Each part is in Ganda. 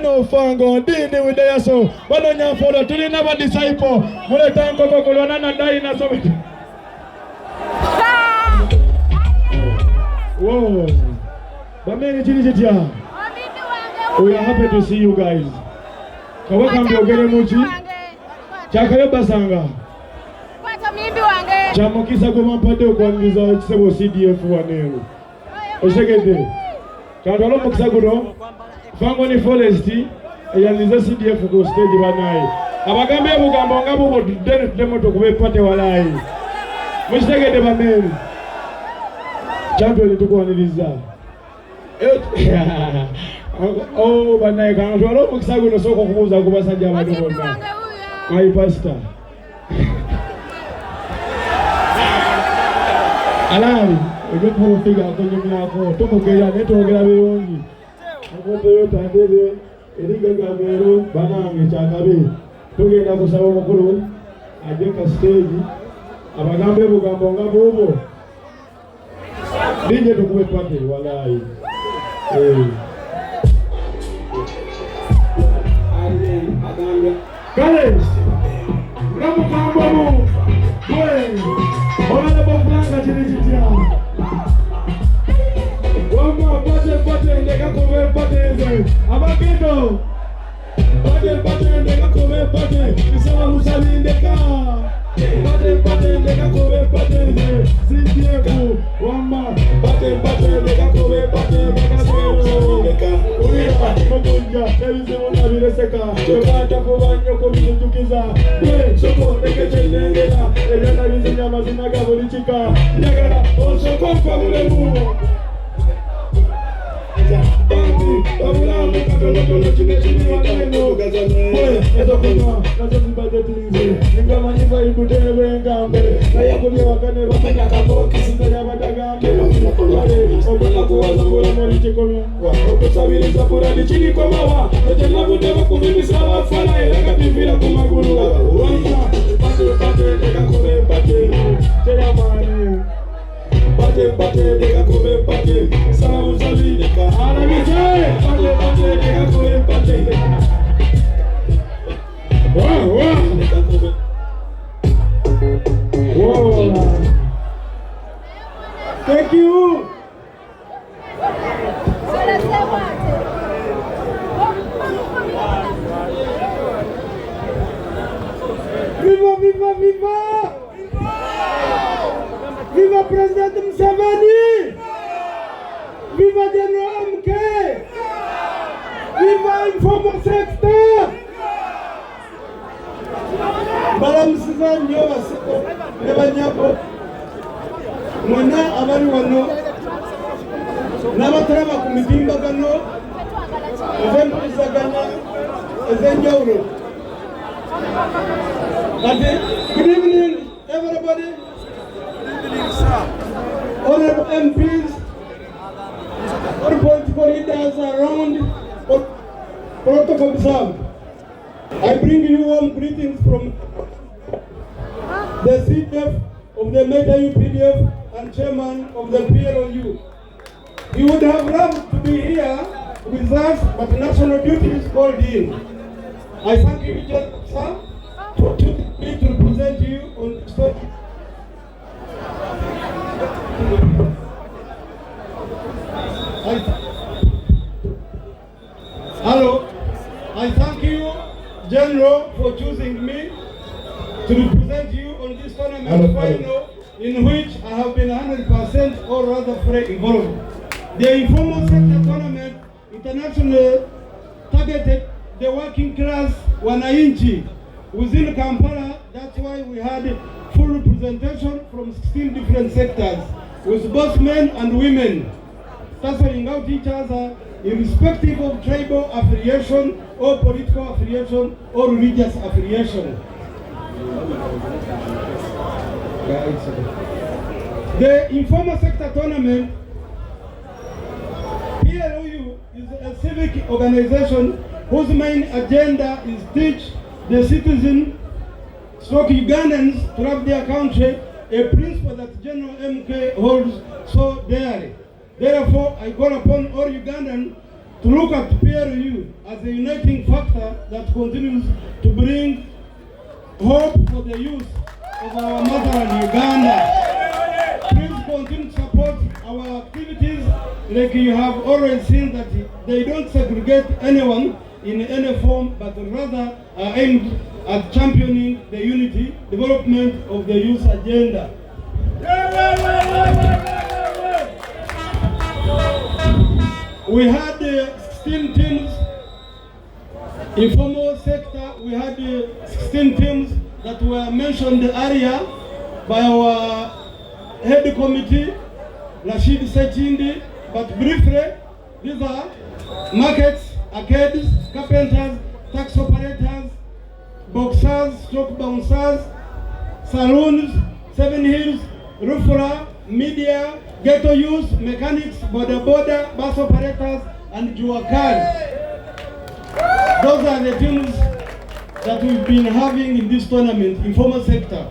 bano fango dini with so bano nyaforo tuli na ba disciple mule tanko ko kolona na dai na so whoa bameni chini chitia. We are happy to see you guys. Kawaka mbiogere muchi chakayo basanga chamukisa goma mpade okwangiza kisebo CDF wanelu oshegede kandolo mukisa guno fango ni forest eyaniza CDF ku stage banayi abagambe bugambo ngabo bodene tudemoto kubepate walai mushegede bameli champion tukwaniriza oh banayi kandolo mukisa guno soko kubuza kubasajja abantu bonna my pastor alali uje kufiga kwenye mlako tokogera netogera beyongi akoto yotandele erigaga bero banange chakabe tugenda kusaba mukuru ajeka stage abagambe bugambo ngabobo nije tukube pate walai Guys, Ramu Kambamu, Gwen, Honorable Blanca Chinichitia. One more button, they can come button. Abakito, button, they can come button. It's someone who's in the car. Button, they can come button. CTF, one more button, they can come button. Magonja, televisiona vileseka, jabata kubanyo kubijukiza, kwe soko nekechenengela, elena vizinya mazina gabolichika, nyagara osoko kwa ulemu. Babula mukatolo chini waneno kwe ezo kuna nazo zibadetizi ngama nyiba ibutewe ngambe aya kulia wakane bamenya kabo kisinda yabadagambe wale obona kuwaza ngora mori chikono okusabiriza purani chini kwa mawa ejana bude bakubimisa bafala era bivira ku maguru wanga pate ndekakome pate tera mani pate ndekakome pate sawu zali ala mijae pate ndekakome pate wow thank you. Viva Presidente Museveni! Viva Gen.Muhoozi! Viva Informal Sector! Madame Suzanne Nyobaseko, Nebanyako, Mwana abari wano, Nabatrama kumitimba gano, Ezempisa gana, Ezenjawuro. Good evening, everybody. Honorable MPs, all political leaders around, protocol observed. I bring you warm greetings from the CDF of the Major UPDF and Chairman of the PLOU. You would have loved to be here with us, but national duty is called in. I thank you, sir, for me to represent you on the stage. Hello, I thank you, General, for choosing me to represent you on this tournament final, in which I have been 100% or rather involved. The informal sector tournament internationally targeted the working class wananchi within Kampala. That's why we had full representation from 16 different sectors, with both men and women, cancelling out each other irrespective of tribal affiliation or political affiliation or religious affiliation. The informal sector tournament, PLOU, is a civic organization whose main agenda is teach the citizen stroke Ugandans to love their country, a principle that Gen.Muhoozi holds so dearly. Therefore, I call upon all Ugandans to look at PLU as a uniting factor that continues to bring hope for the youth of our motherland, Uganda. Please continue to support our activities, like you have always seen that they don't segregate anyone in any form, but rather are aimed at championing the unity, development of the youth agenda. We had 16 teams, informal sector, we had 16 teams that were mentioned earlier by our head committee, Rashid Sechindi, but briefly, these are markets, arcades, carpenters, tax operators, boxers, stroke bouncers, saloons, 7 Hills, roofer, media, ghetto youth, mechanics, border, bus operators, and juakari. Those are the teams that we've been having in this tournament, informal sector.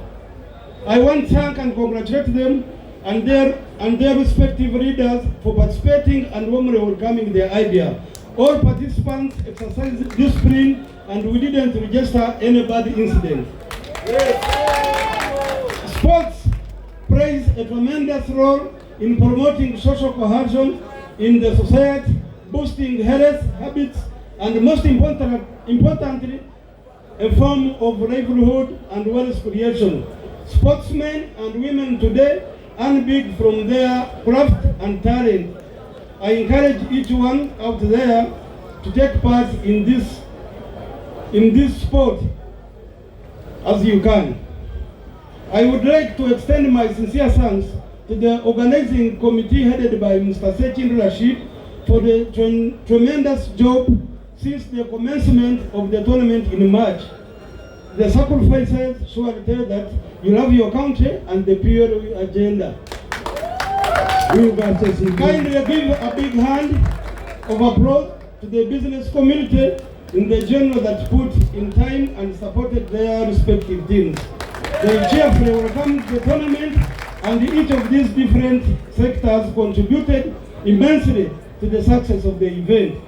I want to thank and congratulate them and their respective leaders for participating and warmly welcoming their idea. All participants exercised discipline and we didn't register any bad incident. Sports plays a tremendous role in promoting social cohesion in the society, boosting health habits, and most importantly, a form of livelihood and wealth creation. Sportsmen and women today earn big from their craft and talent. I encourage each one out there to take part in this sport as you can. I would like to extend my sincere thanks to the organizing committee headed by Mr. Sechin Rashid for the tremendous job since the commencement of the tournament in March. The sacrifices surely tell that you love your country and the PLU agenda. Kindly give a big hand of applause to the business community in the general that put in time and supported their respective teams. They cheerfully welcomed the tournament, and each of these different sectors contributed immensely to the success of the event.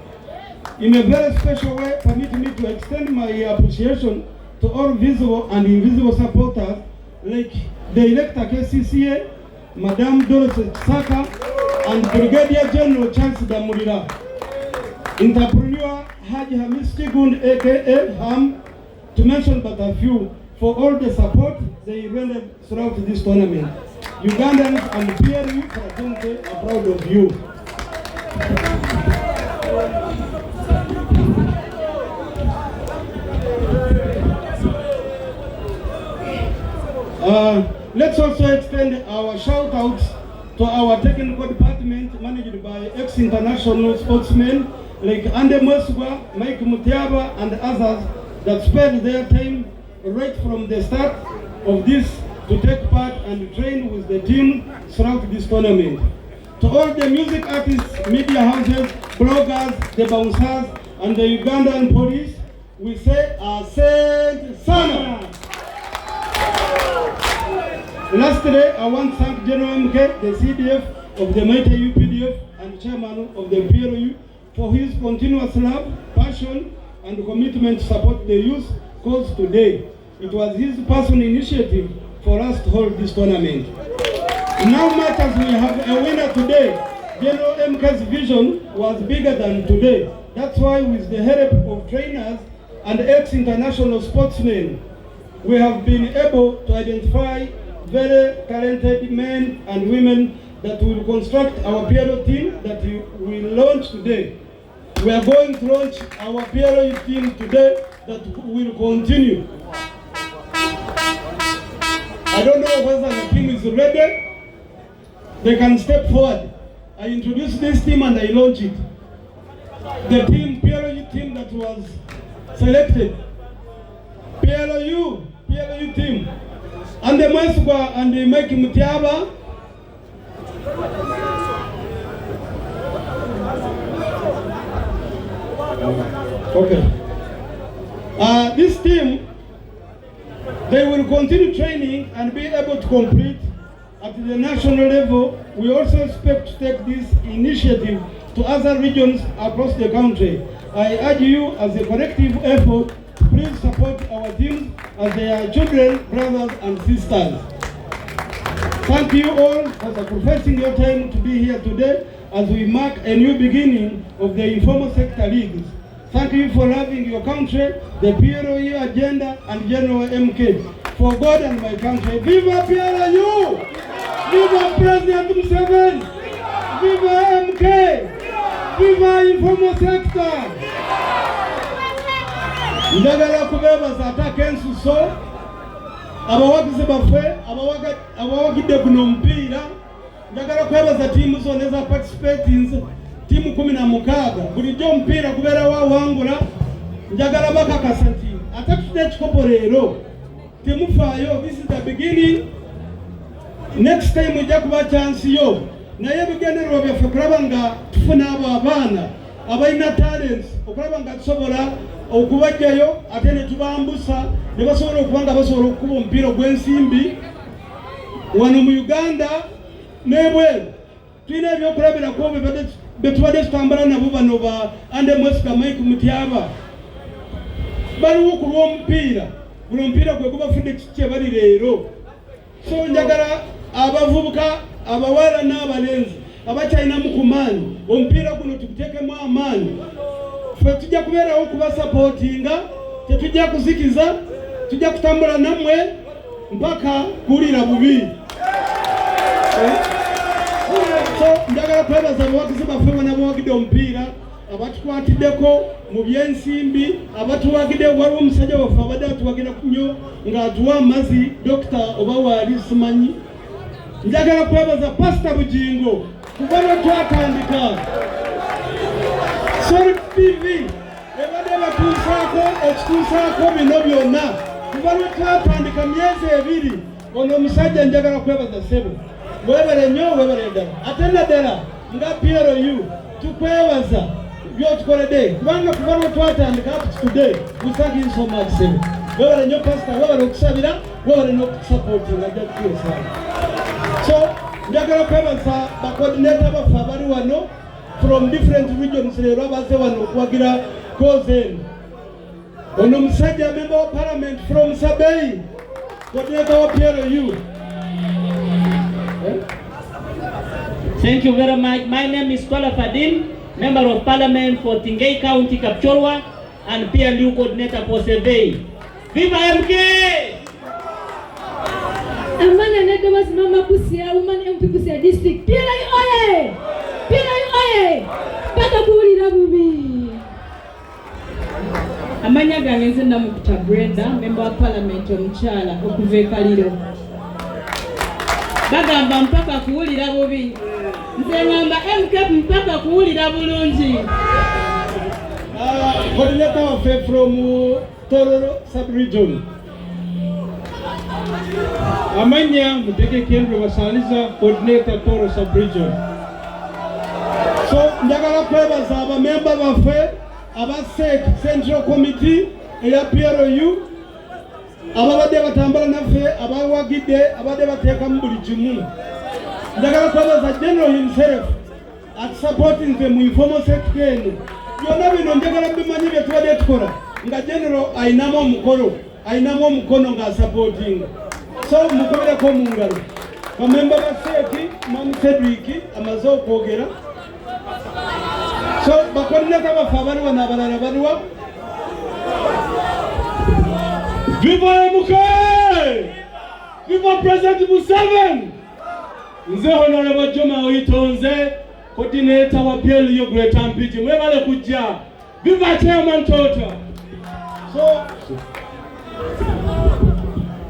In a very special way, permit me to extend my appreciation to all visible and invisible supporters like the Elector KCCA, Madame Dorothy Saka, and Brigadier General Charles Damurira. Entrepreneur Haji Hamis Kigund aka Ham, to mention but a few, for all the support they rendered throughout this tournament. Ugandans and PLU fraternity are proud of you. Let's also extend our shout-outs to our technical department managed by ex-international sportsmen like Ande Mwesugwa, Mike Mutiaba, and others that spent their time right from the start of this to take part and train with the team throughout this tournament. To all the music artists, media houses, bloggers, the bouncers, and the Ugandan police, we say Asante Sana. Lastly, I want to thank Gen.Muhoozi, the CDF of the mighty UPDF and chairman of the PLU, for his continuous love, passion, and commitment to support the youth cause today. It was his personal initiative for us to hold this tournament. Now matters we have a winner today. Gen.Muhoozi's vision was bigger than today. That's why with the help of trainers and ex-international sportsmen, we have been able to identify very talented men and women that will construct our PLO team that we will launch today. We are going to launch our PLO team today that will continue. I don't know whether the team is ready. They can step forward. I introduce this team and I launch it. The team, PLO team that was selected. PLO team. And the Mwesugwa and the Mike Mutiaba. Okay. This team, they will continue training and be able to compete at the national level. We also expect to take this initiative to other regions across the country. I urge you as a collective effort to please support our teams as they are children, brothers and sisters. Thank you all for sacrificing your time to be here today as we mark a new beginning of the informal sector leagues. Thank you for loving your country, the PLU agenda and General MK. For God and my country, Viva PLU! Viva President Museveni! Viva MK! Viva informal sector! Ndagala kubebaza atake ensuso abawagizi baffe abawagidde guno mupiira. Ndagala kwebaza tiimu zonna eza participating tiimu 16 bulijjo omupiira gubeera wawangula. Njagala bakakasa nti ate tufune ekikopo leero temufaayo. This is the beginning. Next time ojja kuba chance yo, naye ebigendererwa byaffe okulaba nga tufuna abo abaana abalina talents, okulaba nga tusobola okubajjayo ate ne tubambusa ne basobola okuba nga basobola okukuba omupiira gw'ensimbi wano mu Uganda n'ebweru. Tulina ebyokulabirako be tubadde tutambula nabo bano ba Alienskin Mike Mutyaba baliwo ku lw'omupiira. Guno omupiira gwe gubafudde kikye bali leero. So njagala abavubuka abawala n'abalenzi abakyalinamu ku maanyi omupiira guno tuguteekemu amaanyi. Ffe tujja kubeerawo okubasapootinga, tetujja kuzikiza, tujja kutambula nammwe mpaka kuwulira bubi. So njagala kwebaza abawagizi baffe bonna bawagidde omupiira, abatukwatiddeko mu byensimbi, abatuwagidde. Waliwo omusajja waffe abadde atuwagira nnyo ng'atuwa amazzi, dokita oba waali simanyi. Njagala kwebaza Pastor Bujingo kuba lwe twatandika Sorry TV ebadde batuusaako ekituusaako bino byonna kuba lwe twatandika myezi 2. Ono omusajja njagala kwebaza ssebo, webale nnyo, webale ddala. Ate naddala nga PLU tukwebaza by'otukoledde kubanga kuba lwe twatandika up to today. We thank you so much ssebo. Webale nnyo Pastor, webale okusabira, webale n'okusupportinga ajja kutuusa. So njagala kwebaza bacoordinator baffe abali wano from different regions leero abaze wano okuwagira kozen. Ono musajja member of parliament from Sabei, coordinator wa PLU. Thank you very much. My name is Kola Fadin, member of parliament for Tingei County, Kapchorwa, and PLU coordinator for Sabei. Viva MK! Amana nede wasimama Busia, woman MP Busia district. PLU oye! PLU oye! Paka kuwulira bubi. Amanya gange nze Namukuta Brenda, member of parliament omukyala okuva e Kaliro. Bagamba mpaka kuwulira bubi. Nze ngamba MK mpaka kuwulira bulungi. Coordinator waffe from Tororo sub-region. Amanya Muteke Kendro Wasaliza, coordinator Toro sub-region. So njagala kwebaza abamemba baffe abasek Central Committee eya PLU ababadde batambula naffe abawagidde abadde bateekamu buli kimu. Njagala kwebaza General himself at supporting them mu informal sector eno. Byonna bino njagala bimanyi bye tubadde tukola nga General ayinamu omukono nga supporting. So mukubireko mu ngalo bamemba ba seki Mami Cedric amaze okwogera. So bacoordinator baffe abali wano abalala baliwa. Viva MK! Viva President Museveni! Nze Honorable Joma Oyitonze, coordinator wa PLU Greater Mpigi. Mwebale kujja. Viva Chairman Tota! So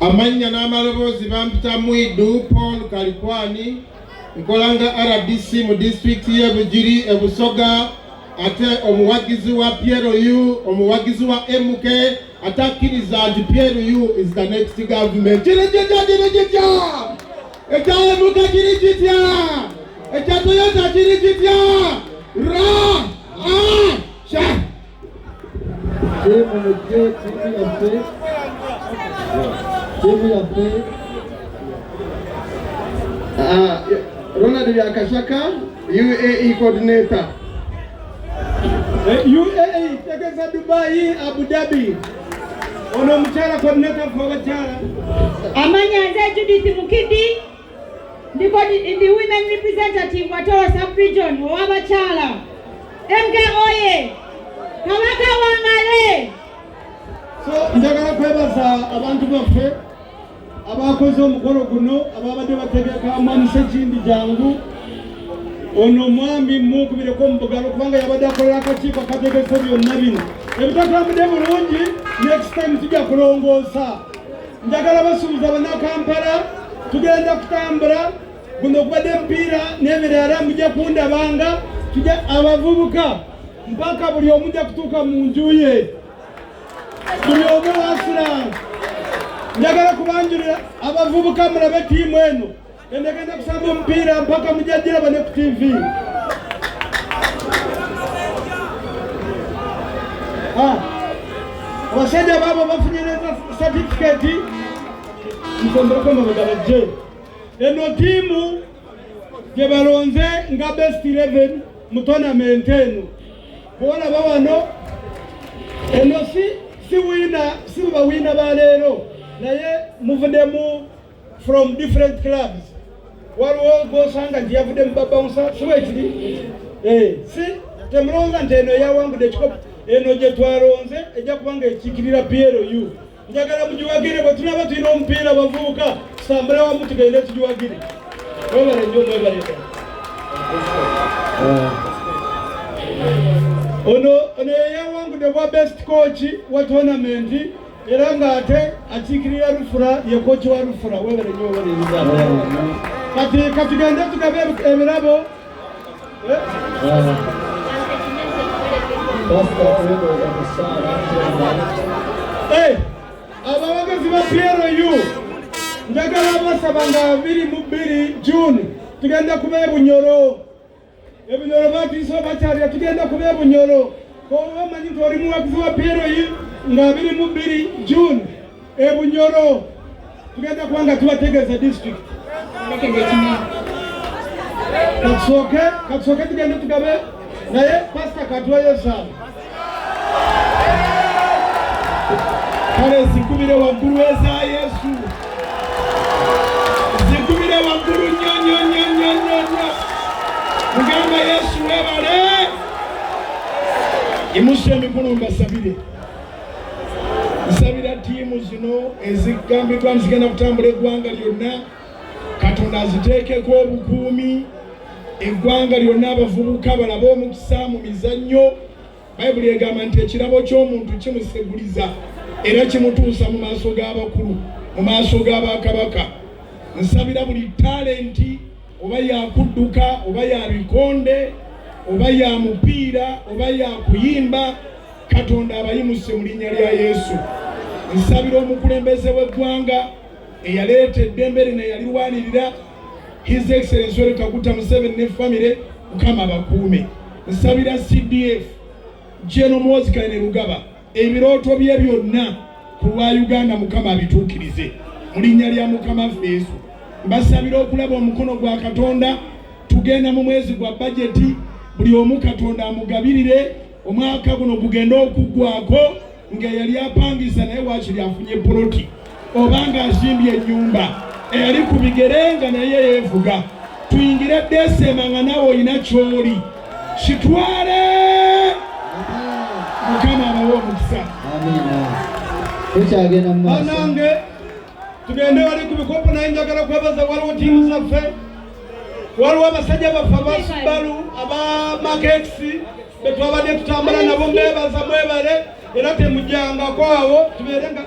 amanya n'amaloboozi bampita Mwidu Paul Kalikwani, nkolanga RDC mu district y'e Bugiri e Busoga, ate omuwagizi wa PLU, omuwagizi wa MK, atakkiriza nti PLU is the next government. Kiri jitya! Ekya MK kiri jitya! Ekya Toyota kiri jitya! Sha! Ronald Yakashaka, UAE coordinator. UAE tegeza Dubai Abu Dhabi ono mchara coordinator for wachara amanya nze Judith Mukidi ndiko ndi women representative watowa sub region owabachala MK oye kabaka wangale. So njagala kwebaza abantu baffe abakoze omukolo guno ababadde bategeka amanise kindi jangu ono mwami mukubireko mubugalo kubanga yabadde akolera akakiiko akategese byonna bino ebitatambudde bulungi next time tujja kulongoosa. Njagala basuubiza bannakampala tugenda kutambula guno kubadde mupiira n'ebirala mujja kundabanga tujja abavubuka mpaka buli omu mujja kutuuka mu nju ye buli omu wasira. Njagala kubanjulira abavubuka mulabe tiimu eno endagenda kusamba omupiira mpaka mujjajjira bane ku TV. Abasajja baabo bafunye certificate nsombereko mabagabajje. Eno tiimu gye balonze nga best 11 mu tournament eno. Kuolaba wano eno si bawina baleero naye muvuddemu from different clubs. Waliwo gosanga nti yavudde mu babawunsa siwekiri si temulonza nti eno yawangudde ekikopo. Eno gye twaronze ejja kubanga ekiikirira PLU. Njagala mugiwagire bwe tunaba tulina omupiira bavubuka tusambule wamu tugende tugiwagire. Webale nnyo mwebale. Ono yawangudde bwa best coach wa tournament era ng'ate akiikirira Rufura ye coach wa Rufura. Webale nnyo webale. Kati tugende tugabe ebirabo. Abawagizi ba PLU njagala basaba nga 22 June tugenda kuba e Bunyoro. Ebunyoro batiso bakyalira tugenda kuba e Bunyoro. Ko bamanyi nti oli muwagizi wa PLU nga 22 June e Bunyoro tugenda kuba nga tubategeeza district. Katusooke tugenda tugabe naye Pastor katwayo sana. Kale zikubire waggulu eza Yesu. Zikubire waggulu nnyo. Mugamba Yesu webale. Imushe emikono mbasabire. Nsabira tiimu zino ezigambibwa nzigenda kutambula eggwanga lyonna. Katonda aziteekeko obukuumi. Eggwanga lyonna abavubuka balabe omukisa mu mizannyo. Bayibuli egamba nti ekirabo ky'omuntu kimuseguliza era kimutuusa mu maaso g'abakulu, mu maaso g'abakabaka. Nsabira buli talenti oba yakudduka oba ya bikonde oba ya mupiira oba ya kuyimba Katonda abayimuse mu linnya lya Yesu. Nsabira omukulembeze w'eggwanga eyaleeta eddembe lino eyalirwanirira His Excellency Yoweri Kaguta Museveni ne famire Mukama abakuume. Nsabira CDF Gen.Muhoozi ne Lugaba ebirooto bye byonna ku lwa Uganda Mukama abituukirize mu linnya lya Mukama Yesu. Mbasabira okulaba omukono gwa Katonda. Tugenda mu mwezi gwa budgeti buli omu Katonda amugabirire omwaka guno gugenda okuggwako nga yali apangisa naye waakiri afunye poloti obanga azimbye ennyumba eyali ku bigere nga naye yeevuga. Tuyingire Desemba nga nawe olina ky'oli kitwale. Mukama abawe omukisa. Tukyagenda mu maaso. Banange tugende wali ku bikopo naye njagala kwebaza waliwo tiimu zaffe. Waliwo abasajja baffe aba Subaru aba Makexi betwabadde tutambula nabo mbebaza mwebale era temujjangako awo tubeere nga